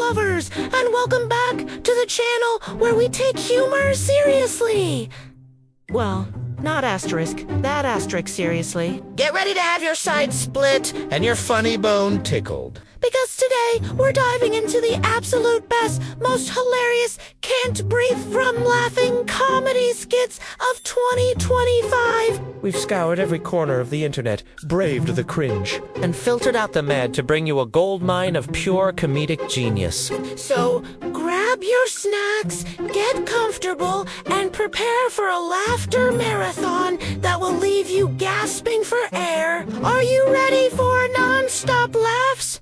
lovers, and welcome back to the channel where we take humor seriously. Well, not asterisk, that asterisk seriously. Get ready to have your side split and your funny bone tickled. Because today, we're diving into the absolute best, most hilarious, can't breathe from laughing comedy skits of 2025. We've scoured every corner of the internet, braved the cringe, and filtered out the mad to bring you a goldmine of pure comedic genius. So, grab your snacks, get comfortable, and prepare for a laughter marathon that will leave you gasping for air. Are you ready for non-stop laughs?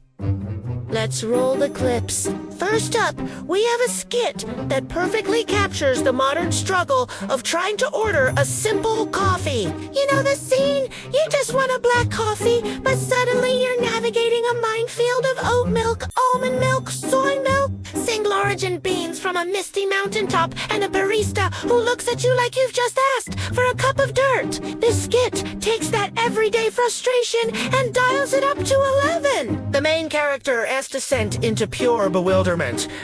Let's roll the clips. First up, we have a skit that perfectly captures the modern struggle of trying to order a simple coffee. You know the scene? You just want a black coffee, but suddenly you're navigating a minefield of oat milk, almond milk, soy milk, single origin beans from a misty mountaintop, and a barista who looks at you like you've just asked for a cup of dirt. This skit takes that everyday frustration and dials it up to 11. The main character has descent into pure bewilderment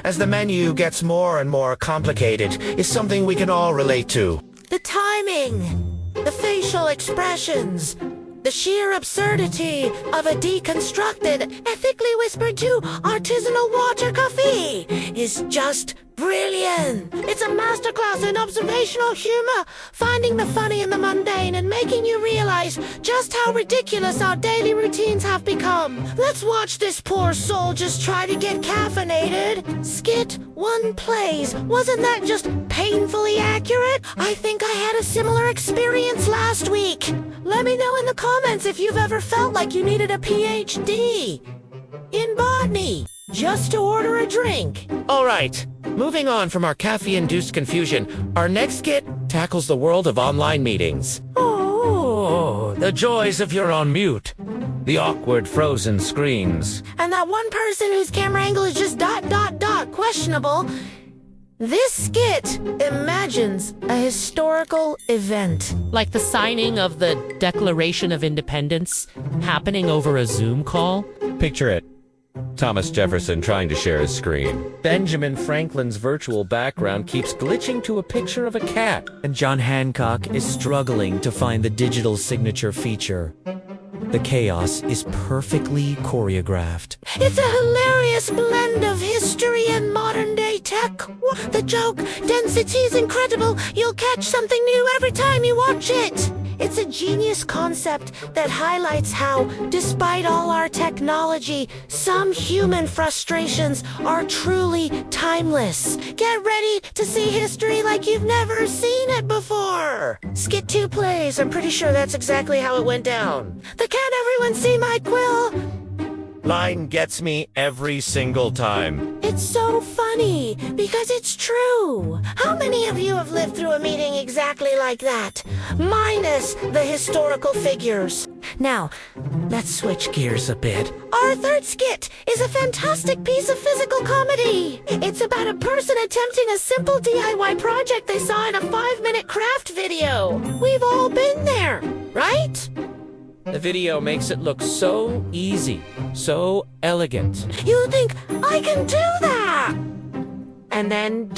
as the menu gets more and more complicated is something we can all relate to. The timing, the facial expressions, the sheer absurdity of a deconstructed, ethically whispered to artisanal water coffee is just brilliant. It's a masterclass in observational humor, finding the funny in the mundane and making you realize just how ridiculous our daily routines have become. Let's watch this poor soul just try to get caffeinated. Skit 1 plays. Wasn't that just painfully accurate? I think I had a similar experience last week. Let me know in the comments if you've ever felt like you needed a PhD in botany just to order a drink. All right, moving on from our caffeine-induced confusion, our next skit tackles the world of online meetings. Oh, the joys of you're on mute. The awkward frozen screens. And that one person whose camera angle is just ... questionable. This skit imagines a historical event. Like the signing of the Declaration of Independence happening over a Zoom call. Picture it. Thomas Jefferson trying to share his screen. Benjamin Franklin's virtual background keeps glitching to a picture of a cat. And John Hancock is struggling to find the digital signature feature. The chaos is perfectly choreographed. It's a hilarious blend of history and modern-day tech. The joke density is incredible. You'll catch something new every time you watch it. It's a genius concept that highlights how, despite all our technology, some human frustrations are truly timeless. Get ready to see history like you've never seen it before. Skit 2 plays. I'm pretty sure that's exactly how it went down. Can't everyone see my quill? Line gets me every single time. It's so funny, because it's true. How many of you have lived through a meeting exactly like that? Minus the historical figures. Now, let's switch gears a bit. Our third skit is a fantastic piece of physical comedy. It's about a person attempting a simple DIY project they saw in a 5-minute craft video. We've all been there, right? The video makes it look so easy, so elegant. You think, I can do that! And then ...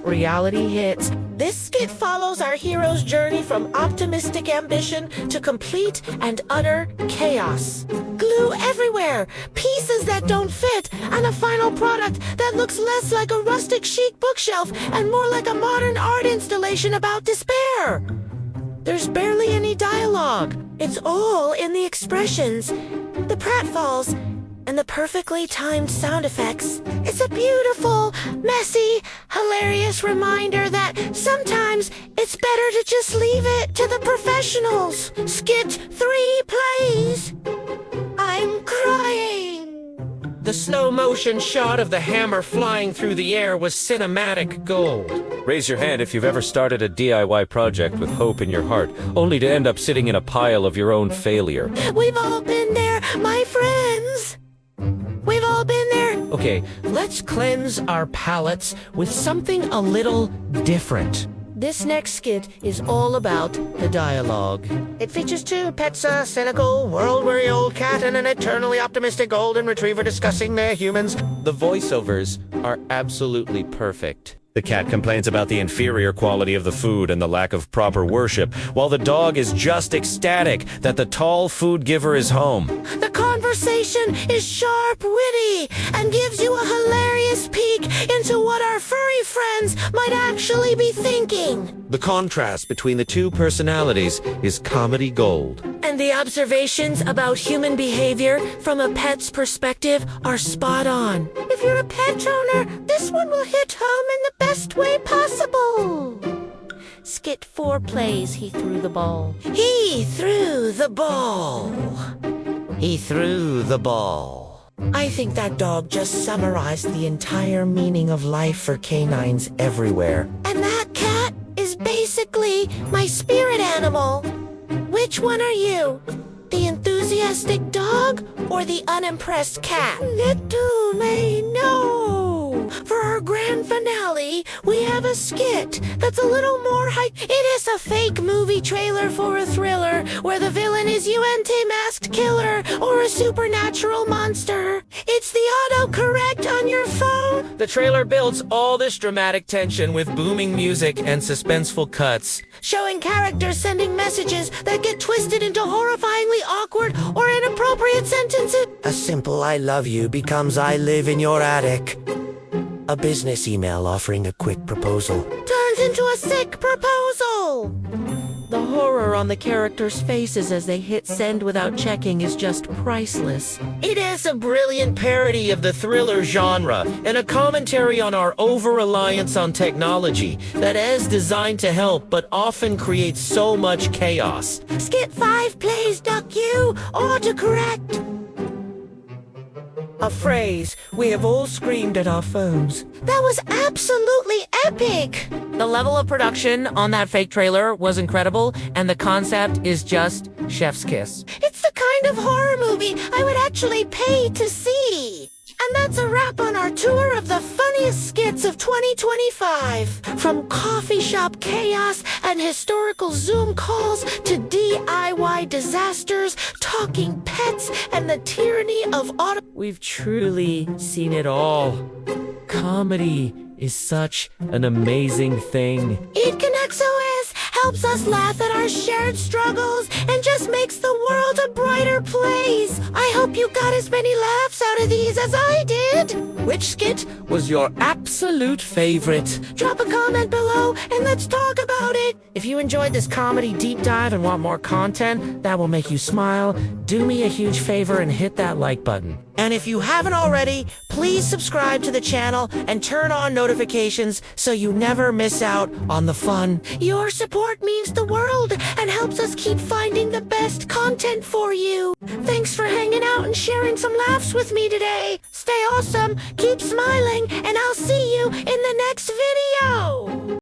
reality hits. This skit follows our hero's journey from optimistic ambition to complete and utter chaos. Glue everywhere, pieces that don't fit, and a final product that looks less like a rustic chic bookshelf and more like a modern art installation about despair. There's barely any dialogue. It's all in the expressions, the pratfalls, and the perfectly timed sound effects. It's a beautiful, messy, hilarious reminder that sometimes it's better to just leave it to the professionals. Skit 3 plays. I'm crying. The slow-motion shot of the hammer flying through the air was cinematic gold. Raise your hand if you've ever started a DIY project with hope in your heart, only to end up sitting in a pile of your own failure. We've all been there, my friends. We've all been there. Okay, let's cleanse our palates with something a little different. This next skit is all about the dialogue. It features two pets, a cynical, world-weary old cat and an eternally optimistic golden retriever discussing their humans. The voiceovers are absolutely perfect. The cat complains about the inferior quality of the food and the lack of proper worship, while the dog is just ecstatic that the tall food giver is home. The conversation is sharp, witty, and gives you a hilarious peek into what our furry friends might actually be thinking. The contrast between the two personalities is comedy gold. And the observations about human behavior from a pet's perspective are spot on. If you're a pet owner, this one will hit home in the best way possible. Skit 4 plays He Threw the Ball. He threw the ball. He threw the ball. I think that dog just summarized the entire meaning of life for canines everywhere. And that cat is basically my spirit animal. Which one are you? The enthusiastic dog or the unimpressed cat? Little may know. For our grand finale, we have a skit that's a little more It is a fake movie trailer for a thriller where the villain is masked killer or a supernatural monster. It's the autocorrect on your phone. The trailer builds all this dramatic tension with booming music and suspenseful cuts. Showing characters sending messages that get twisted into horrifyingly awkward or inappropriate sentences. A simple I love you becomes I live in your attic. A business email offering a quick proposal Turns into a sick proposal. The horror on the characters' faces as they hit send without checking is just priceless. It is a brilliant parody of the thriller genre and a commentary on our over-reliance on technology that is designed to help but often creates so much chaos. Skit 5 plays Duck You autocorrect. a phrase we have all screamed at our phones. That was absolutely epic! The level of production on that fake trailer was incredible, and the concept is just chef's kiss. It's the kind of horror movie I would actually pay to see. And that's a wrap on our tour of the funniest skits of 2025. From coffee shop chaos and historical Zoom calls to DIY disasters, talking pets, and the tyranny of auto. We've truly seen it all. Comedy is such an amazing thing. It connects OS, helps us laugh at our shared struggles, and just makes the world a brighter place. I hope you got as many laughs out of these as I did. Which skit was your absolute favorite? Drop a comment below and let's talk about it. If you enjoyed this comedy deep dive and want more content that will make you smile, do me a huge favor and hit that like button. And if you haven't already, please subscribe to the channel and turn on notifications so you never miss out on the fun. Your support means the world and helps us keep finding the best content for you. Thanks for hanging out and sharing some laughs with me today. Stay awesome, keep smiling, and I'll see you in the next video.